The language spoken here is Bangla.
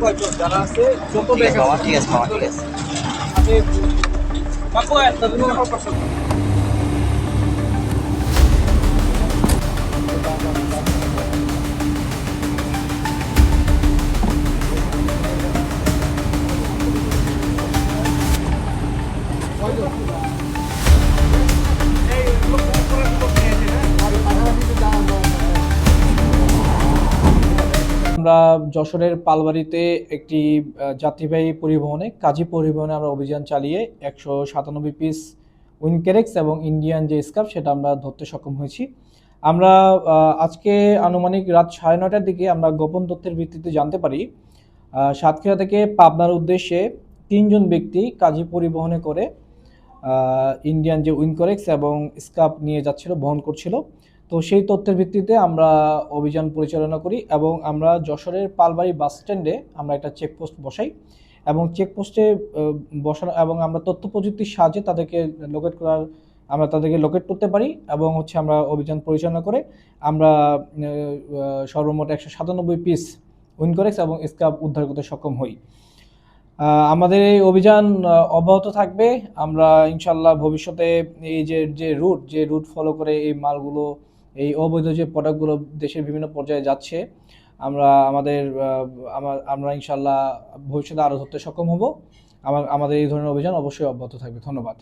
কয়জন যারা আছে যত ঠিক আছে দেখা মামা, ঠিক আছে মামা, ঠিক আছে। আমি কাকু একটা দিন পারছেন আমরা যশোরের পালবাড়িতে একটি যাত্রীবাহী পরিবহনে কাজী পরিবহনে আমরা অভিযান চালিয়ে 197 পিস উইনকেরেক্স এবং ইন্ডিয়ান যে স্কার্ফ সেটা আমরা ধরতে সক্ষম হয়েছি। আমরা আজকে আনুমানিক রাত 9:30টার দিকে আমরা গোপন তথ্যের ভিত্তিতে জানতে পারি সাতক্ষীরা থেকে পাবনার উদ্দেশ্যে 3জন ব্যক্তি কাজী পরিবহনে করে ইন্ডিয়ান যে উইনকরেক্স এবং স্কার্ফ নিয়ে যাচ্ছিল, বহন করছিল। তো সেই তথ্যের ভিত্তিতে আমরা অভিযান পরিচালনা করি এবং আমরা যশোরের পালবাড়ি বাস স্ট্যান্ডে আমরা একটা চেকপোস্ট বসাই এবং চেকপোস্টে বসানো এবং আমরা তথ্য প্রযুক্তির সাহায্যে তাদেরকে লোকেট করতে পারি এবং আমরা অভিযান পরিচালনা করে আমরা সর্বমোট 197 পিস উইনকরেক্স এবং স্কার্ফ উদ্ধার করতে সক্ষম হই। আমাদের এই অভিযান অব্যাহত থাকবে। আমরা ইনশাল্লাহ ভবিষ্যতে এই যে রুট ফলো করে এই মালগুলো, এই অবৈধ যে প্রোডাক্টগুলো দেশের বিভিন্ন পর্যায়ে যাচ্ছে, আমরা ইনশাল্লাহ ভবিষ্যতে আরও ধরতে সক্ষম হব। আমাদের এই ধরনের অভিযান অবশ্যই অব্যাহত থাকবে। ধন্যবাদ।